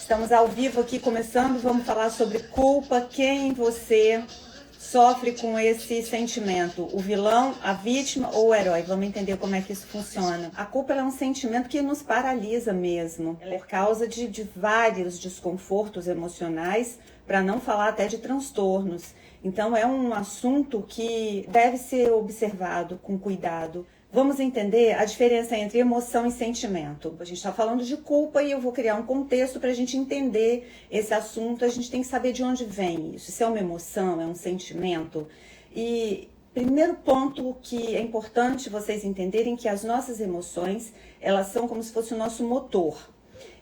Estamos ao vivo aqui começando, vamos falar sobre culpa, quem você sofre com esse sentimento, o vilão, a vítima ou o herói? Vamos entender como é que isso funciona. A culpa é um sentimento que nos paralisa mesmo, por causa de vários desconfortos emocionais, para não falar até de transtornos. Então é um assunto que deve ser observado com cuidado. Vamos entender a diferença entre emoção e sentimento. A gente está falando de culpa e eu vou criar um contexto para a gente entender esse assunto. A gente tem que saber de onde vem isso. Se é uma emoção, é um sentimento. E primeiro ponto que é importante vocês entenderem que as nossas emoções, elas são como se fosse o nosso motor.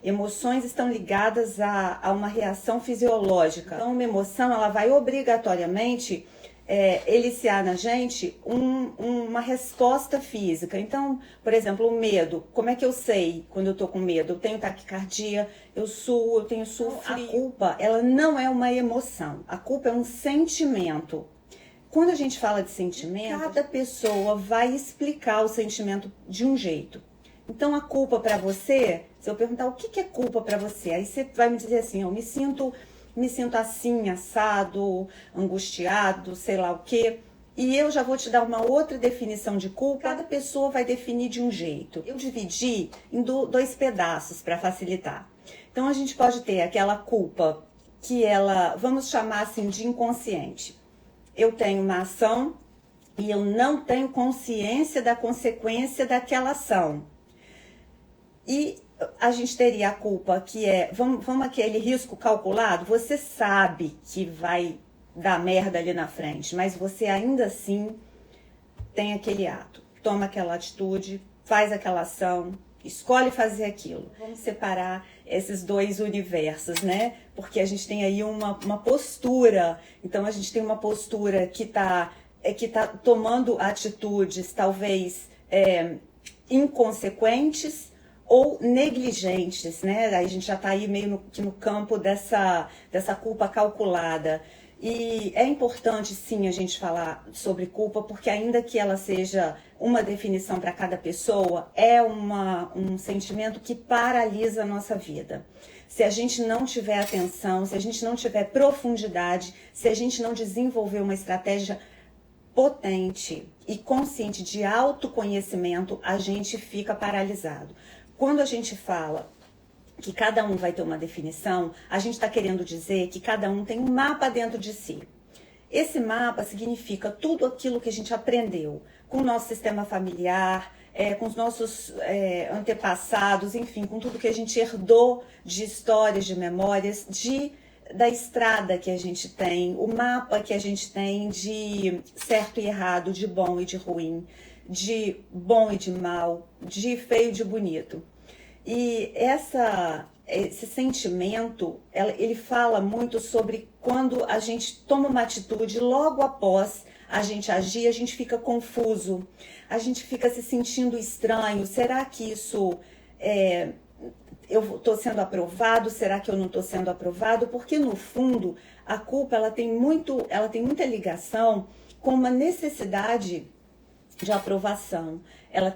Emoções estão ligadas a uma reação fisiológica. Então, uma emoção, ela vai obrigatoriamente eliciar na gente uma resposta física. Então, por exemplo, o medo. Como é que eu sei quando eu estou com medo? Eu tenho taquicardia, eu suo, eu tenho suor frio. A culpa, ela não é uma emoção. A culpa é um sentimento. Quando a gente fala de sentimento, cada pessoa vai explicar o sentimento de um jeito. Então, a culpa para você, se eu perguntar o que é culpa para você, aí você vai me dizer assim, eu me sinto assim, assado, angustiado, sei lá o quê. E eu já vou te dar uma outra definição de culpa. Cada pessoa vai definir de um jeito. Eu dividi em dois pedaços para facilitar. Então, a gente pode ter aquela culpa que ela, vamos chamar assim de inconsciente. Eu tenho uma ação e eu não tenho consciência da consequência daquela ação. E a gente teria a culpa que é, vamos aquele risco calculado, você sabe que vai dar merda ali na frente, mas você ainda assim tem aquele ato, toma aquela atitude, faz aquela ação, escolhe fazer aquilo. Vamos separar esses dois universos, né? Porque a gente tem aí uma postura, então a gente tem uma postura que tá tomando atitudes talvez inconsequentes, ou negligentes, né? Aí a gente já está aí meio no campo dessa culpa calculada. E é importante, sim, a gente falar sobre culpa, porque ainda que ela seja uma definição para cada pessoa, é um sentimento que paralisa a nossa vida. Se a gente não tiver atenção, se a gente não tiver profundidade, se a gente não desenvolver uma estratégia potente e consciente de autoconhecimento, a gente fica paralisado. Quando a gente fala que cada um vai ter uma definição, a gente está querendo dizer que cada um tem um mapa dentro de si. Esse mapa significa tudo aquilo que a gente aprendeu com o nosso sistema familiar, com os nossos antepassados, enfim, com tudo que a gente herdou de histórias, de memórias, da estrada que a gente tem, o mapa que a gente tem de certo e errado, de bom e de ruim, de bom e de mal, de feio e de bonito. E esse sentimento, ele fala muito sobre quando a gente toma uma atitude, logo após a gente agir, a gente fica confuso, a gente fica se sentindo estranho. Será que isso eu estou sendo aprovado? Será que eu não estou sendo aprovado? Porque no fundo a culpa ela tem muita ligação com uma necessidade de aprovação. Ela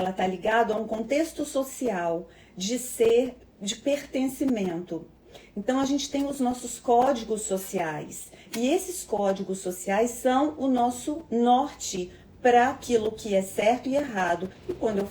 está ligada a um contexto social de pertencimento. Então a gente tem os nossos códigos sociais e esses códigos sociais são o nosso norte para aquilo que é certo e errado. E quando eu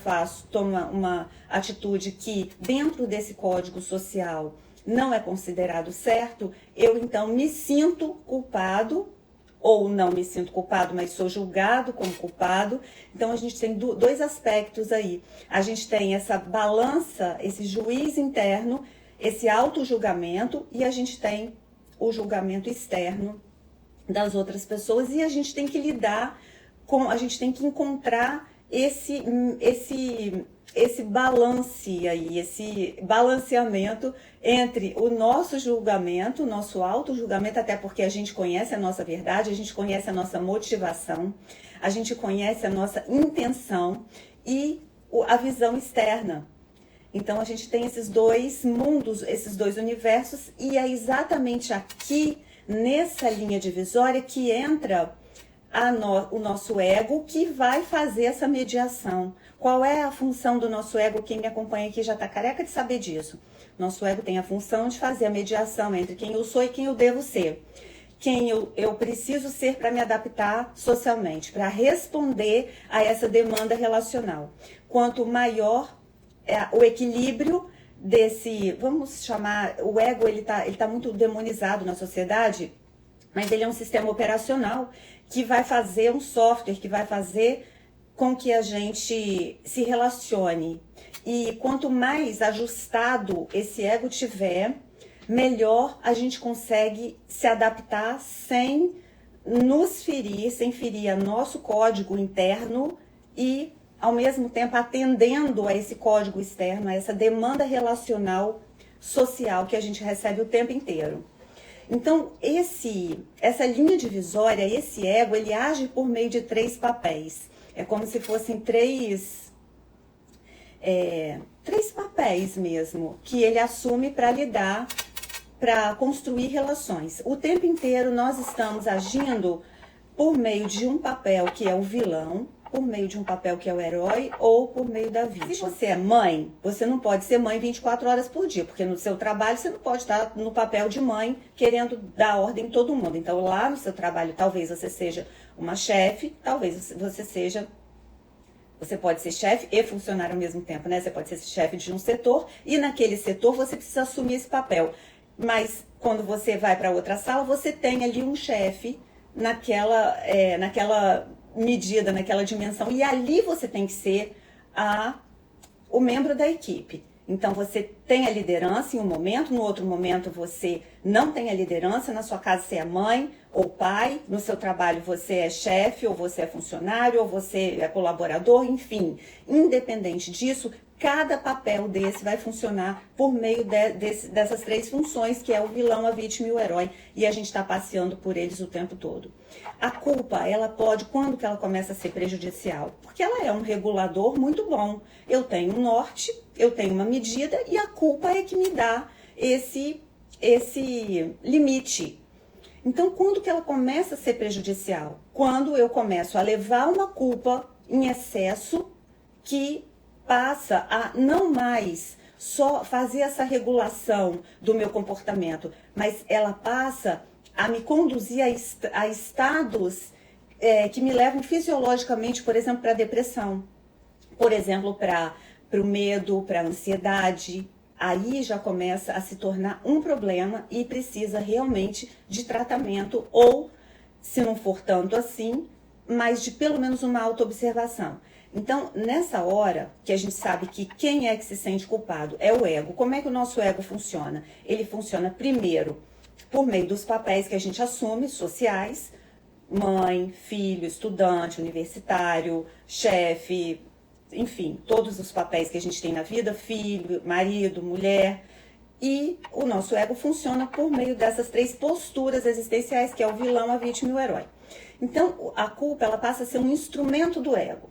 tomo uma atitude que dentro desse código social não é considerado certo, eu então me sinto culpado, ou não me sinto culpado, mas sou julgado como culpado. Então a gente tem dois aspectos aí. A gente tem essa balança, esse juiz interno, esse auto-julgamento, e a gente tem o julgamento externo das outras pessoas, e a gente tem que lidar a gente tem que encontrar esse balance aí, esse balanceamento entre o nosso julgamento, o nosso auto-julgamento, até porque a gente conhece a nossa verdade, a gente conhece a nossa motivação, a gente conhece a nossa intenção e a visão externa. Então a gente tem esses dois mundos, esses dois universos, e é exatamente aqui, nessa linha divisória, que entra o nosso ego que vai fazer essa mediação. Qual é a função do nosso ego? Quem me acompanha aqui já está careca de saber disso. Nosso ego tem a função de fazer a mediação entre quem eu sou e quem eu devo ser. Quem eu preciso ser para me adaptar socialmente, para responder a essa demanda relacional. Quanto maior o equilíbrio desse, vamos chamar, o ego ele tá muito demonizado na sociedade, mas ele é um sistema operacional que vai fazer um software, que vai fazer com que a gente se relacione. E quanto mais ajustado esse ego tiver, melhor a gente consegue se adaptar sem nos ferir, sem ferir o nosso código interno e, ao mesmo tempo, atendendo a esse código externo, a essa demanda relacional social que a gente recebe o tempo inteiro. Então, essa linha divisória, esse ego, ele age por meio de 3 papéis. É como se fossem três papéis mesmo, que ele assume para lidar, para construir relações. O tempo inteiro nós estamos agindo por meio de um papel que é o vilão, por meio de um papel que é o herói ou por meio da vítima. Se você é mãe, você não pode ser mãe 24 horas por dia, porque no seu trabalho você não pode estar no papel de mãe querendo dar ordem em todo mundo. Então lá no seu trabalho talvez você seja uma chefe, talvez você pode ser chefe e funcionário ao mesmo tempo, né? Você pode ser chefe de um setor e naquele setor você precisa assumir esse papel. Mas quando você vai para outra sala, você tem ali um chefe naquela medida, naquela dimensão. E ali você tem que ser o membro da equipe. Então você tem a liderança em um momento, no outro momento você não tem a liderança, na sua casa você é mãe ou pai, no seu trabalho você é chefe ou você é funcionário ou você é colaborador, enfim. Independente disso, cada papel desse vai funcionar por meio dessas 3 funções, que é o vilão, a vítima e o herói. E a gente está passeando por eles o tempo todo. A culpa, ela pode, quando que ela começa a ser prejudicial? Porque ela é um regulador muito bom. Eu tenho um norte, eu tenho uma medida e a culpa é que me dá esse limite. Então, quando que ela começa a ser prejudicial? Quando eu começo a levar uma culpa em excesso que passa a não mais só fazer essa regulação do meu comportamento, mas ela passa a me conduzir a estados que me levam fisiologicamente, por exemplo, para a depressão, por exemplo, para o medo, para a ansiedade. Aí já começa a se tornar um problema e precisa realmente de tratamento ou, se não for tanto assim, mas de pelo menos uma autoobservação. Então, nessa hora que a gente sabe que quem é que se sente culpado é o ego. Como é que o nosso ego funciona? Ele funciona primeiro por meio dos papéis que a gente assume, sociais, mãe, filho, estudante, universitário, chefe, enfim, todos os papéis que a gente tem na vida, filho, marido, mulher. E o nosso ego funciona por meio dessas 3 posturas existenciais, que é o vilão, a vítima e o herói. Então, a culpa, ela passa a ser um instrumento do ego.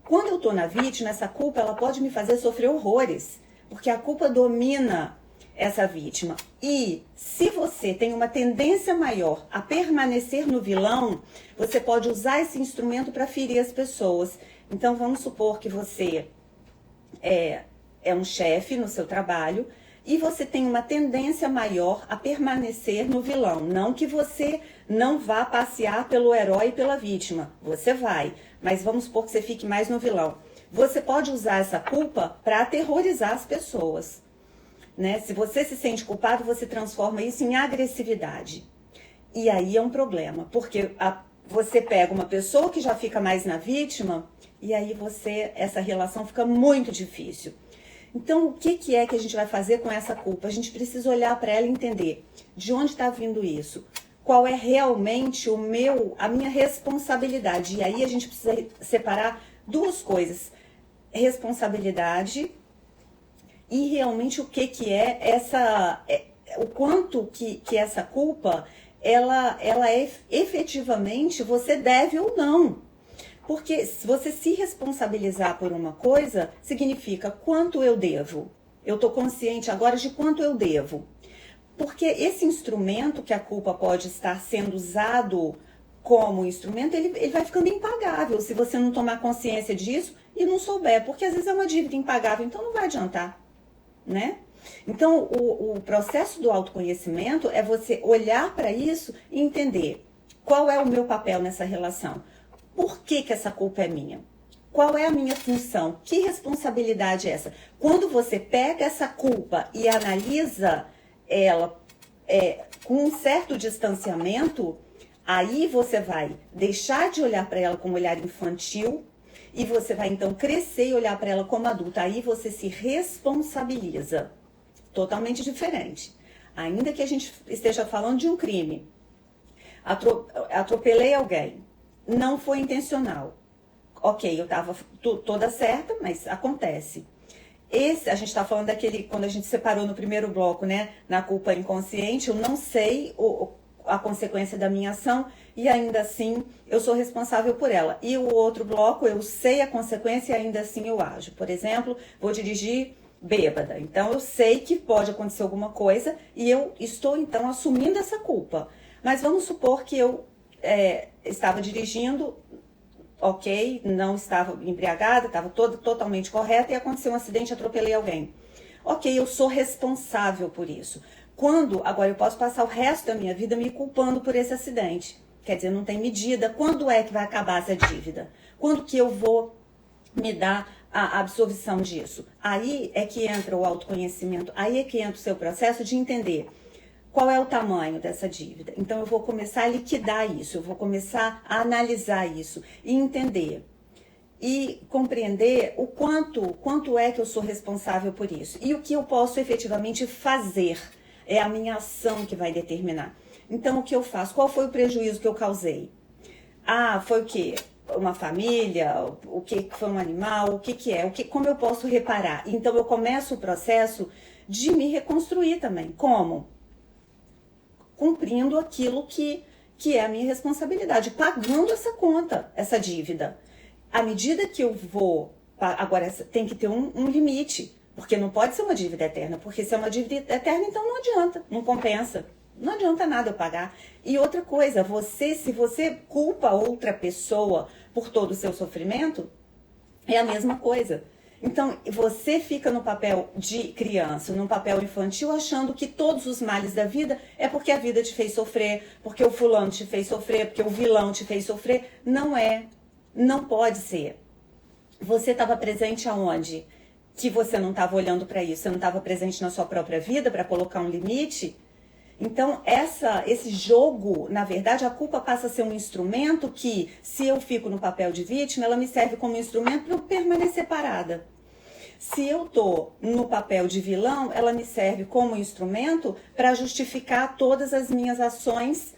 Quando eu estou na vítima, essa culpa ela pode me fazer sofrer horrores, porque a culpa domina essa vítima. E se você tem uma tendência maior a permanecer no vilão, você pode usar esse instrumento para ferir as pessoas. Então vamos supor que você é um chefe no seu trabalho e você tem uma tendência maior a permanecer no vilão. Não que você não vá passear pelo herói e pela vítima, você vai, mas vamos supor que você fique mais no vilão. Você pode usar essa culpa para aterrorizar as pessoas, né? Se você se sente culpado, você transforma isso em agressividade. E aí é um problema, porque você pega uma pessoa que já fica mais na vítima e aí essa relação fica muito difícil. Então, o que é que a gente vai fazer com essa culpa? A gente precisa olhar para ela e entender de onde está vindo isso. Qual é realmente a minha responsabilidade? E aí a gente precisa separar 2 coisas. Responsabilidade e realmente o que é o quanto que essa culpa, ela é efetivamente, você deve ou não. Porque se você se responsabilizar por uma coisa, significa quanto eu devo. Eu estou consciente agora de quanto eu devo. Porque esse instrumento que a culpa pode estar sendo usado como instrumento, ele vai ficando impagável se você não tomar consciência disso e não souber, porque às vezes é uma dívida impagável, então não vai adiantar, né? Então, o processo do autoconhecimento é você olhar para isso e entender qual é o meu papel nessa relação. Por que essa culpa é minha? Qual é a minha função? Que responsabilidade é essa? Quando você pega essa culpa e analisa ela com um certo distanciamento, aí você vai deixar de olhar para ela como olhar infantil e você vai então crescer e olhar para ela como adulta. Aí você se responsabiliza. Totalmente diferente. Ainda que a gente esteja falando de um crime, atropelei alguém, não foi intencional. Ok, eu estava toda certa, mas acontece. A gente está falando daquele, quando a gente separou no primeiro bloco, né? Na culpa inconsciente, eu não sei a consequência da minha ação e ainda assim eu sou responsável por ela. E o outro bloco, eu sei a consequência e ainda assim eu ajo. Por exemplo, vou dirigir bêbada. Então eu sei que pode acontecer alguma coisa e eu estou então assumindo essa culpa. Mas vamos supor que eu estava dirigindo, ok, não estava embriagada, estava totalmente correta e aconteceu um acidente, atropelei alguém. Ok, eu sou responsável por isso. Agora eu posso passar o resto da minha vida me culpando por esse acidente. Quer dizer, não tem medida. Quando é que vai acabar essa dívida? Quando que eu vou me dar a absorção disso? Aí é que entra o autoconhecimento, aí é que entra o seu processo de entender qual é o tamanho dessa dívida. Então eu vou começar a liquidar isso, eu vou começar a analisar isso e entender e compreender o quanto é que eu sou responsável por isso e o que eu posso efetivamente fazer. É a minha ação que vai determinar. Então o que eu faço? Qual foi o prejuízo que eu causei? Foi o quê? Uma família, o que foi um animal, o que é, como eu posso reparar? Então eu começo o processo de me reconstruir também. Como? Cumprindo aquilo que é a minha responsabilidade, pagando essa conta, essa dívida. À medida que eu vou... Agora, tem que ter um limite, porque não pode ser uma dívida eterna, porque se é uma dívida eterna, então não adianta, não compensa. Não adianta nada eu pagar. E outra coisa, se você culpa outra pessoa por todo o seu sofrimento, é a mesma coisa. Então, você fica no papel de criança, no papel infantil, achando que todos os males da vida é porque a vida te fez sofrer, porque o fulano te fez sofrer, porque o vilão te fez sofrer. Não é. Não pode ser. Você estava presente aonde? Que você não estava olhando para isso, você não estava presente na sua própria vida para colocar um limite? Então, esse jogo, na verdade, a culpa passa a ser um instrumento que, se eu fico no papel de vítima, ela me serve como instrumento para eu permanecer parada. Se eu estou no papel de vilão, ela me serve como instrumento para justificar todas as minhas ações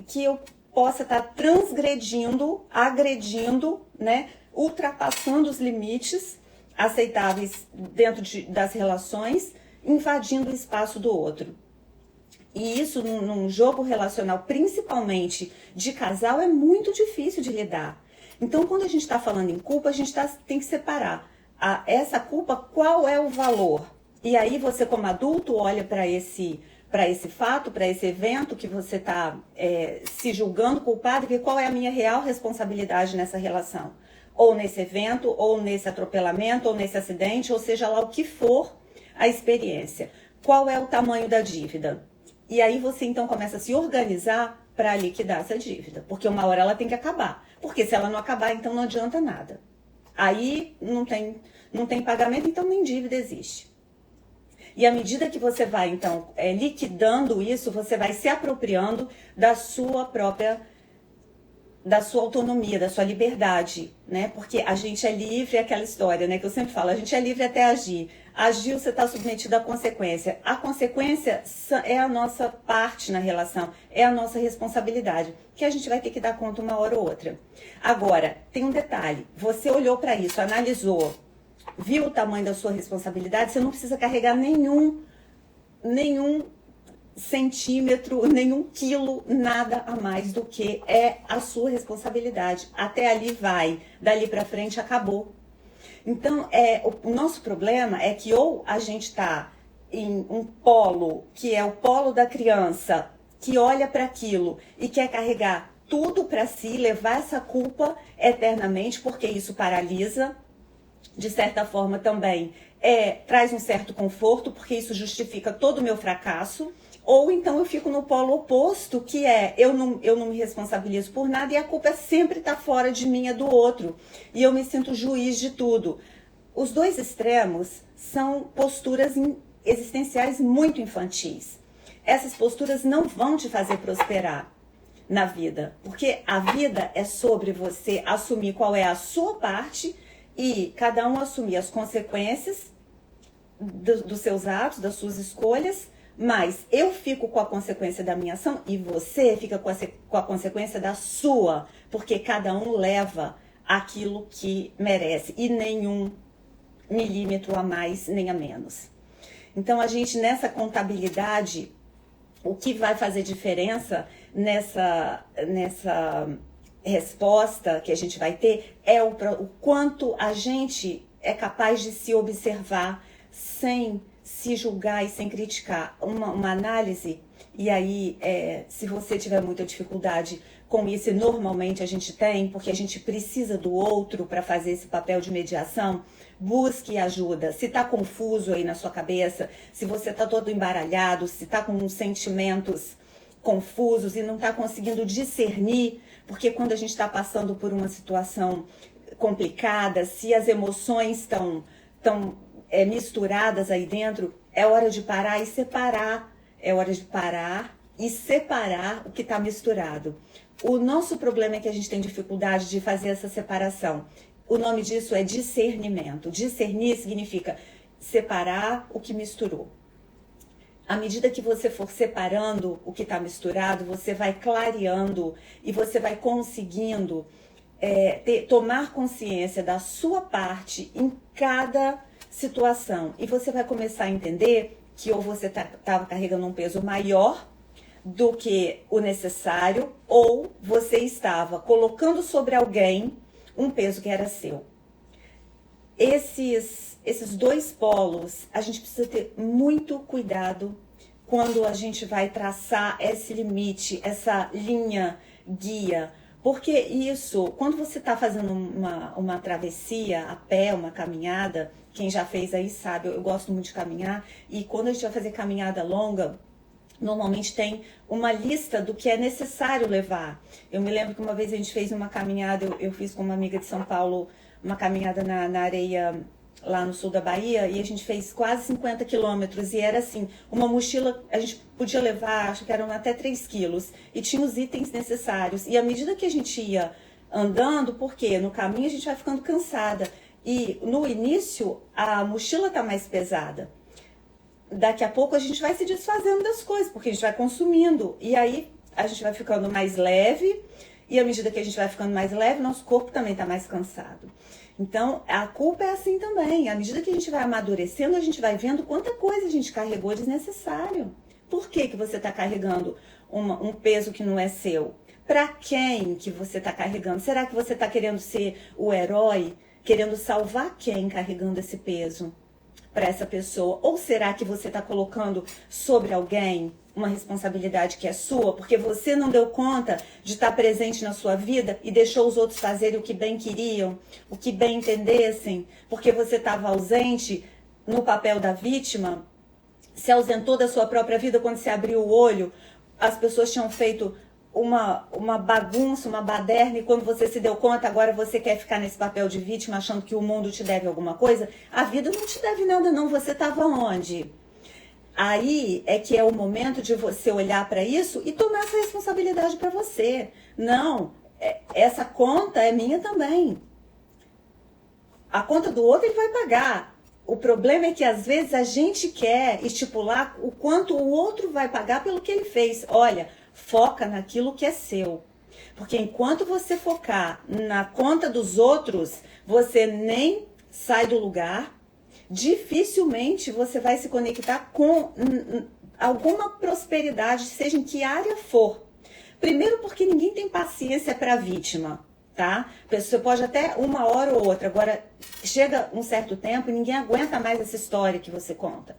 que eu possa estar transgredindo, agredindo, né, ultrapassando os limites aceitáveis dentro das relações, invadindo o espaço do outro. E isso, num jogo relacional, principalmente de casal, é muito difícil de lidar. Então, quando a gente está falando em culpa, a gente tem que separar essa culpa, qual é o valor. E aí você, como adulto, olha para esse fato, para esse evento que você está se julgando culpado, e vê qual é a minha real responsabilidade nessa relação. Ou nesse evento, ou nesse atropelamento, ou nesse acidente, ou seja lá o que for a experiência. Qual é o tamanho da dívida? E aí você então começa a se organizar para liquidar essa dívida, porque uma hora ela tem que acabar. Porque se ela não acabar, então não adianta nada. Aí não tem pagamento, então nem dívida existe. E à medida que você vai então liquidando isso, você vai se apropriando da sua autonomia, da sua liberdade, né? Porque a gente é livre, é aquela história, né? Que eu sempre falo, a gente é livre até agir. Agiu, você está submetido à consequência. A consequência é a nossa parte na relação, é a nossa responsabilidade, que a gente vai ter que dar conta uma hora ou outra. Agora, tem um detalhe, você olhou para isso, analisou, viu o tamanho da sua responsabilidade, você não precisa carregar nenhum centímetro, nenhum quilo, nada a mais do que é a sua responsabilidade. Até ali vai, dali para frente acabou. Então, o nosso problema é que ou a gente está em um polo, que é o polo da criança, que olha para aquilo e quer carregar tudo para si, levar essa culpa eternamente, porque isso paralisa, de certa forma também traz um certo conforto, porque isso justifica todo o meu fracasso. Ou então eu fico no polo oposto, que eu não me responsabilizo por nada e a culpa sempre está fora de mim, é do outro. E eu me sinto juiz de tudo. Os dois extremos são posturas existenciais muito infantis. Essas posturas não vão te fazer prosperar na vida, porque a vida é sobre você assumir qual é a sua parte e cada um assumir as consequências dos seus atos, das suas escolhas, mas eu fico com a consequência da minha ação e você fica com a consequência da sua, porque cada um leva aquilo que merece e nenhum milímetro a mais nem a menos. Então a gente nessa contabilidade, o que vai fazer diferença nessa resposta que a gente vai ter é o quanto a gente é capaz de se observar sem se julgar e sem criticar. Uma análise, e aí se você tiver muita dificuldade com isso, e normalmente a gente tem, porque a gente precisa do outro para fazer esse papel de mediação, busque ajuda. Se está confuso aí na sua cabeça, se você está todo embaralhado, se está com sentimentos confusos e não está conseguindo discernir, porque quando a gente está passando por uma situação complicada, se as emoções estão misturadas aí dentro, é hora de parar e separar. É hora de parar e separar o que está misturado. O nosso problema é que a gente tem dificuldade de fazer essa separação. O nome disso é discernimento. Discernir significa separar o que misturou. À medida que você for separando o que está misturado, você vai clareando e você vai conseguindo tomar consciência da sua parte em cada situação. E você vai começar a entender que ou você estava carregando um peso maior do que o necessário, ou você estava colocando sobre alguém um peso que era seu. Esses dois polos, a gente precisa ter muito cuidado quando a gente vai traçar esse limite, essa linha guia. Porque isso, quando você está fazendo uma travessia a pé, uma caminhada, quem já fez aí sabe, eu gosto muito de caminhar, e quando a gente vai fazer caminhada longa, normalmente tem uma lista do que é necessário levar. Eu me lembro que uma vez a gente fez uma caminhada, eu fiz com uma amiga de São Paulo, uma caminhada na areia lá no sul da Bahia, e a gente fez quase 50 quilômetros, e era assim, uma mochila, a gente podia levar, acho que eram até 3 quilos, e tinha os itens necessários. E à medida que a gente ia andando, porque no caminho a gente vai ficando cansada, e no início a mochila tá mais pesada. Daqui a pouco a gente vai se desfazendo das coisas, porque a gente vai consumindo, e aí a gente vai ficando mais leve, e à medida que a gente vai ficando mais leve, nosso corpo também está mais cansado. Então, a culpa é assim também. À medida que a gente vai amadurecendo, a gente vai vendo quanta coisa a gente carregou desnecessário. Por que você está carregando um peso que não é seu? Para quem que você está carregando? Será que você está querendo ser o herói? Querendo salvar quem carregando esse peso para essa pessoa? Ou será que você está colocando sobre alguém uma responsabilidade que é sua, porque você não deu conta de estar presente na sua vida e deixou os outros fazerem o que bem queriam, o que bem entendessem, porque você estava ausente no papel da vítima, se ausentou da sua própria vida quando você abriu o olho, as pessoas tinham feito uma bagunça, uma baderna, e quando você se deu conta, agora você quer ficar nesse papel de vítima achando que o mundo te deve alguma coisa. A vida não te deve nada não, você estava onde? Aí é que é o momento de você olhar para isso e tomar essa responsabilidade para você. Não, essa conta é minha também. A conta do outro ele vai pagar. O problema é que às vezes a gente quer estipular o quanto o outro vai pagar pelo que ele fez. Olha, foca naquilo que é seu. Porque enquanto você focar na conta dos outros, você nem sai do lugar. Dificilmente você vai se conectar com alguma prosperidade, seja em que área for. Primeiro porque ninguém tem paciência para a vítima, tá? Você pode até uma hora ou outra, agora chega um certo tempo e ninguém aguenta mais essa história que você conta.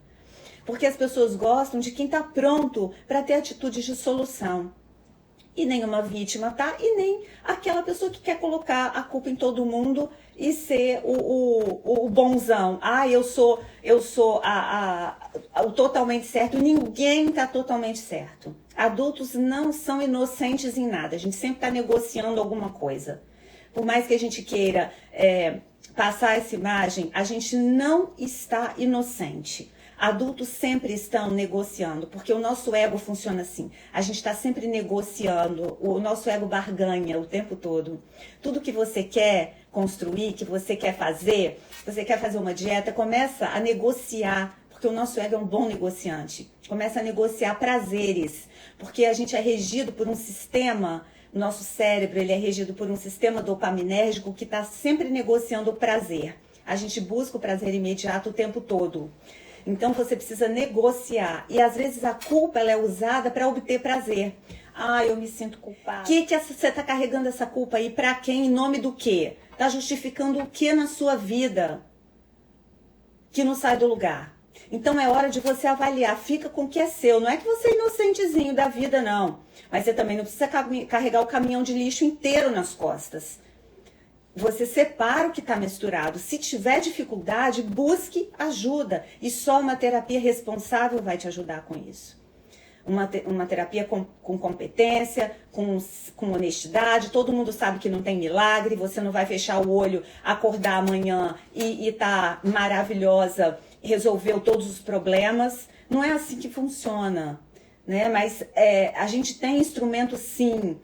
Porque as pessoas gostam de quem está pronto para ter atitudes de solução. e nenhuma vítima tá, e nem aquela pessoa que quer colocar a culpa em todo mundo e ser o bonzão. Ah, eu sou o totalmente certo. Ninguém tá totalmente certo. Adultos não são inocentes em nada. A gente sempre está negociando alguma coisa. Por mais que a gente queira passar essa imagem, a gente não está inocente. Adultos sempre estão negociando, porque o nosso ego funciona assim. A gente está sempre negociando, o nosso ego barganha o tempo todo. Tudo que você quer construir, que você quer fazer uma dieta, começa a negociar, porque o nosso ego é um bom negociante. Começa a negociar prazeres, porque a gente é regido por um sistema, o nosso cérebro ele é regido por um sistema dopaminérgico que está sempre negociando o prazer. A gente busca o prazer imediato o tempo todo. Então você precisa negociar. E às vezes a culpa ela é usada para obter prazer. Ah, eu me sinto culpada. Que você está carregando essa culpa aí para quem? Em nome do quê? Está justificando o que na sua vida que não sai do lugar? Então é hora de você avaliar. Fica com o que é seu. Não é que você é inocentezinho da vida, não. Mas você também não precisa carregar o caminhão de lixo inteiro nas costas. Você separa o que está misturado. Se tiver dificuldade, busque ajuda. E só uma terapia responsável vai te ajudar com isso. Uma terapia com competência, com honestidade. Todo mundo sabe que não tem milagre. Você não vai fechar o olho, acordar amanhã e tá maravilhosa, resolveu todos os problemas. Não é assim que funciona, né? Mas a gente tem instrumento sim.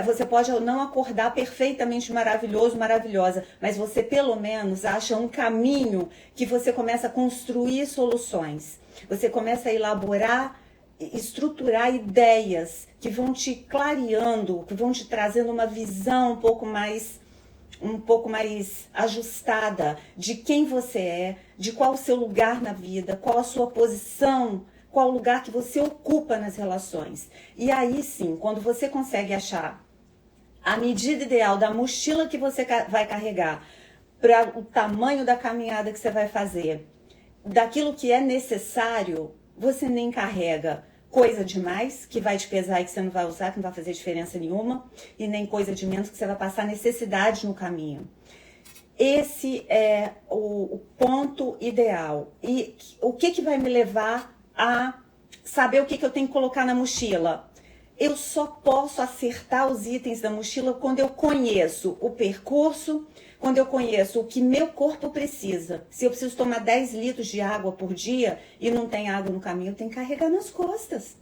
Você pode não acordar perfeitamente maravilhoso, maravilhosa, mas você pelo menos acha um caminho que você começa a construir soluções. Você começa a elaborar, estruturar ideias que vão te clareando, que vão te trazendo uma visão um pouco mais ajustada de quem você é, de qual o seu lugar na vida, qual a sua posição, qual o lugar que você ocupa nas relações. E aí sim, quando você consegue achar a medida ideal da mochila que você vai carregar, para o tamanho da caminhada que você vai fazer, daquilo que é necessário, você nem carrega coisa demais, que vai te pesar e que você não vai usar, que não vai fazer diferença nenhuma, e nem coisa de menos que você vai passar necessidade no caminho. Esse é o ponto ideal. E o que vai me levar a saber o que eu tenho que colocar na mochila? Eu só posso acertar os itens da mochila quando eu conheço o percurso, quando eu conheço o que meu corpo precisa. Se eu preciso tomar 10 litros de água por dia e não tem água no caminho, eu tenho que carregar nas costas.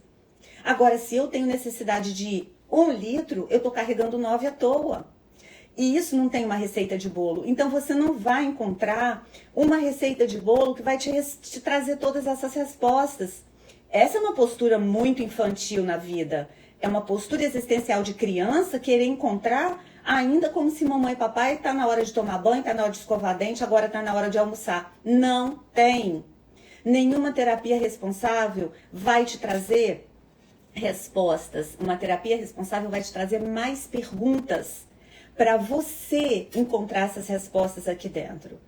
Agora, se eu tenho necessidade de 1 litro, eu estou carregando 9 à toa. E isso não tem uma receita de bolo. Então você não vai encontrar uma receita de bolo que vai te trazer todas essas respostas. Essa é uma postura muito infantil na vida. É uma postura existencial de criança querer encontrar ainda como se mamãe e papai tá na hora de tomar banho, tá na hora de escovar dente, agora tá na hora de almoçar. Não tem. Nenhuma terapia responsável vai te trazer respostas. Uma terapia responsável vai te trazer mais perguntas para você encontrar essas respostas aqui dentro.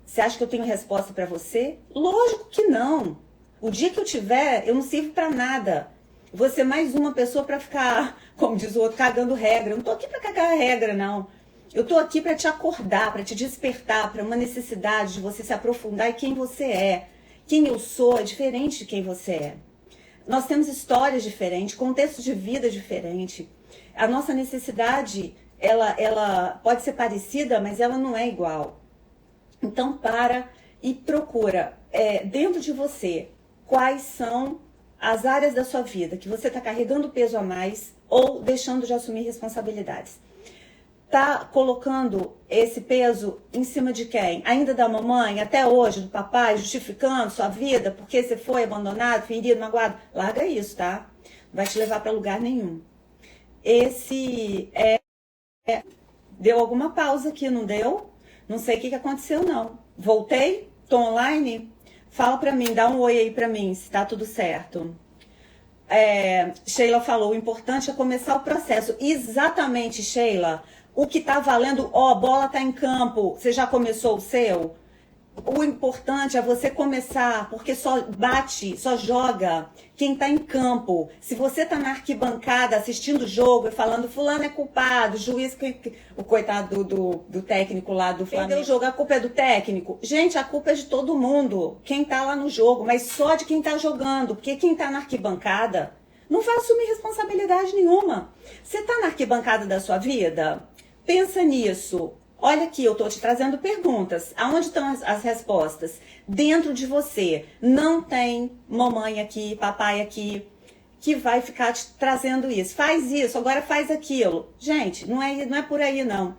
Você acha que eu tenho resposta para você? Lógico que não. O dia que eu tiver, eu não sirvo para nada. Vou ser mais uma pessoa para ficar, como diz o outro, cagando regra. Eu não tô aqui para cagar regra, não. Eu tô aqui para te acordar, para te despertar, para uma necessidade de você se aprofundar em quem você é. Quem eu sou é diferente de quem você é. Nós temos histórias diferentes, contextos de vida diferentes. A nossa necessidade, ela pode ser parecida, mas ela não é igual. Então, para e procura dentro de você quais são as áreas da sua vida que você está carregando peso a mais ou deixando de assumir responsabilidades. Tá colocando esse peso em cima de quem? Ainda da mamãe, até hoje, do papai, justificando sua vida porque você foi abandonado, ferido, magoado? Larga isso, tá? Não vai te levar para lugar nenhum. Deu alguma pausa aqui, não deu? Não sei o que aconteceu, não. Voltei? Tô online? Fala pra mim, dá um oi aí pra mim, se tá tudo certo. Sheila falou, o importante é começar o processo. Exatamente, Sheila. O que tá valendo, a bola tá em campo. Você já começou o seu? O importante é você começar, porque só bate, só joga quem está em campo. Se você está na arquibancada assistindo o jogo e falando fulano é culpado, juiz, o coitado do técnico lá do Flamengo, perdeu o jogo, a culpa é do técnico. Gente, a culpa é de todo mundo, quem está lá no jogo, mas só de quem está jogando, porque quem está na arquibancada não vai assumir responsabilidade nenhuma. Você está na arquibancada da sua vida? Pensa nisso. Olha aqui, eu estou te trazendo perguntas. Aonde estão as respostas? Dentro de você. Não tem mamãe aqui, papai aqui, que vai ficar te trazendo isso. Faz isso, agora faz aquilo. Gente, não é por aí, não.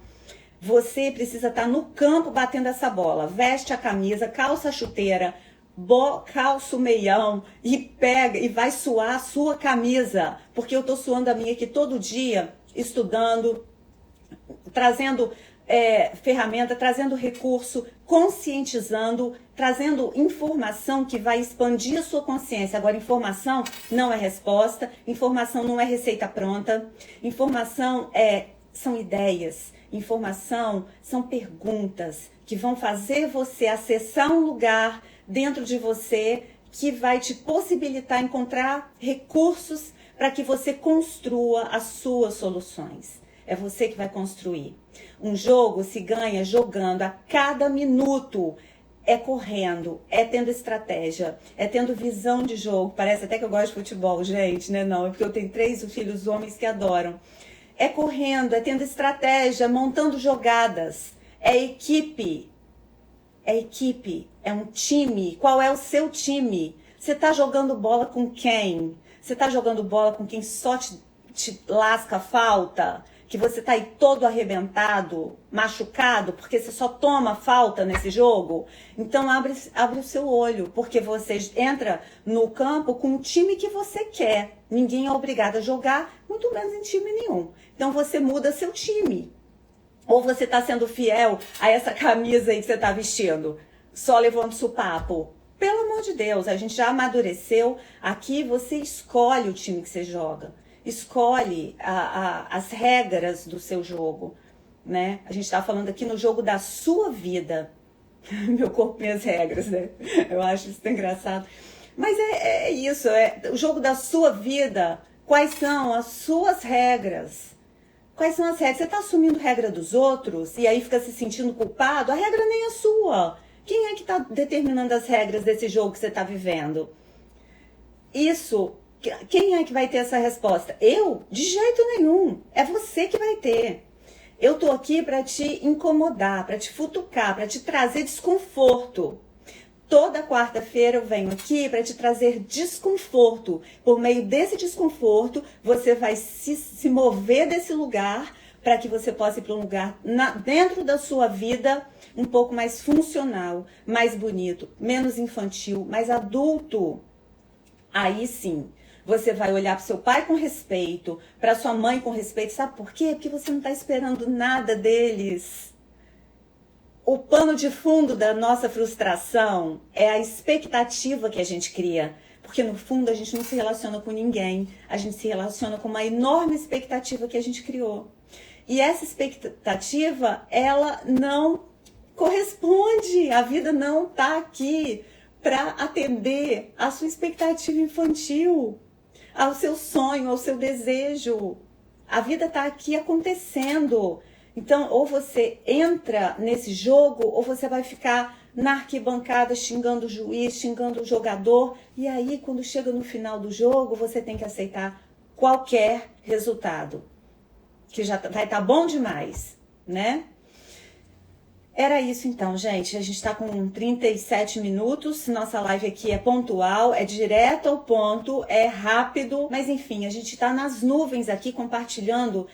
Você precisa estar no campo batendo essa bola. Veste a camisa, calça a chuteira, calça o meião e pega e vai suar a sua camisa. Porque eu estou suando a minha aqui todo dia, estudando, trazendo ferramenta, trazendo recurso, conscientizando, trazendo informação que vai expandir a sua consciência. Agora, informação não é resposta, informação não é receita pronta, informação são ideias, informação são perguntas que vão fazer você acessar um lugar dentro de você que vai te possibilitar encontrar recursos para que você construa as suas soluções. É você que vai construir. Um jogo se ganha jogando a cada minuto. É correndo, é tendo estratégia, é tendo visão de jogo. Parece até que eu gosto de futebol, gente, né? Não, é porque eu tenho 3 filhos homens que adoram. É correndo, é tendo estratégia, montando jogadas. É equipe. É equipe, é um time. Qual é o seu time? Você está jogando bola com quem? Você está jogando bola com quem só te lasca a falta? Que você tá aí todo arrebentado, machucado, porque você só toma falta nesse jogo? Então abre o seu olho, porque você entra no campo com o time que você quer. Ninguém é obrigado a jogar, muito menos em time nenhum. Então você muda seu time. Ou você tá sendo fiel a essa camisa aí que você tá vestindo, só levando supapo. Pelo amor de Deus, a gente já amadureceu. Aqui você escolhe o time que você joga. Escolhe as regras do seu jogo, né? A gente está falando aqui no jogo da sua vida. Meu corpo, minhas regras, né? Eu acho isso tão engraçado. Mas é isso, o jogo da sua vida. Quais são as suas regras? Quais são as regras? Você está assumindo regra dos outros e aí fica se sentindo culpado? A regra nem é sua. Quem é que está determinando as regras desse jogo que você está vivendo? Isso... Quem é que vai ter essa resposta? Eu? De jeito nenhum. É você que vai ter. Eu tô aqui para te incomodar, para te futucar, para te trazer desconforto. Toda quarta-feira eu venho aqui para te trazer desconforto. Por meio desse desconforto, você vai se mover desse lugar para que você possa ir para um lugar dentro da sua vida um pouco mais funcional, mais bonito, menos infantil, mais adulto. Aí sim. Você vai olhar para seu pai com respeito, para sua mãe com respeito. Sabe por quê? Porque você não está esperando nada deles. O pano de fundo da nossa frustração é a expectativa que a gente cria. Porque no fundo a gente não se relaciona com ninguém. A gente se relaciona com uma enorme expectativa que a gente criou. E essa expectativa, ela não corresponde. A vida não está aqui para atender a sua expectativa infantil, ao seu sonho, ao seu desejo. A vida está aqui acontecendo. Então, ou você entra nesse jogo, ou você vai ficar na arquibancada xingando o juiz, xingando o jogador. E aí, quando chega no final do jogo, você tem que aceitar qualquer resultado, que já vai estar bom demais, né? Era isso então, gente. A gente está com 37 minutos. Nossa live aqui é pontual, é direto ao ponto, é rápido. Mas enfim, a gente está nas nuvens aqui compartilhando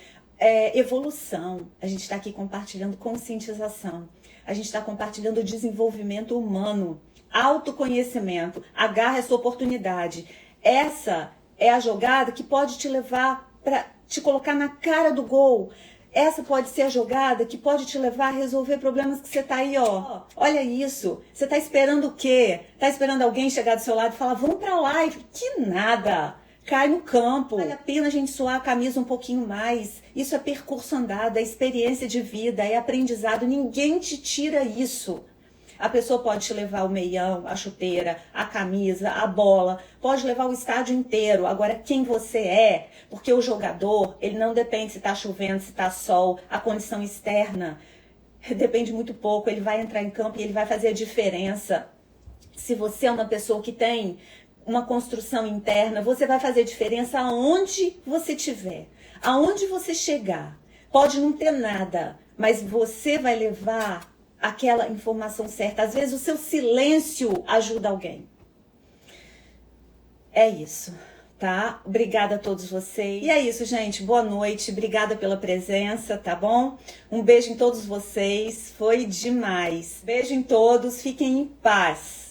evolução. A gente está aqui compartilhando conscientização. A gente está compartilhando desenvolvimento humano, autoconhecimento. Agarra essa oportunidade. Essa é a jogada que pode te levar para te colocar na cara do gol. Essa pode ser a jogada que pode te levar a resolver problemas que você tá aí, ó. Olha isso. Você tá esperando o quê? Tá esperando alguém chegar do seu lado e falar, vamos pra live. Que nada. Cai no campo. Vale a pena a gente suar a camisa um pouquinho mais. Isso é percurso andado, é experiência de vida, é aprendizado. Ninguém te tira isso. A pessoa pode te levar o meião, a chuteira, a camisa, a bola, pode levar o estádio inteiro. Agora, quem você é, porque o jogador, ele não depende se tá chovendo, se tá sol, a condição externa depende muito pouco. Ele vai entrar em campo e ele vai fazer a diferença. Se você é uma pessoa que tem uma construção interna, você vai fazer diferença aonde você estiver, aonde você chegar. Pode não ter nada, mas você vai levar aquela informação certa. Às vezes o seu silêncio ajuda alguém. É isso, tá? Obrigada a todos vocês. E é isso, gente. Boa noite. Obrigada pela presença, tá bom? Um beijo em todos vocês. Foi demais. Beijo em todos. Fiquem em paz.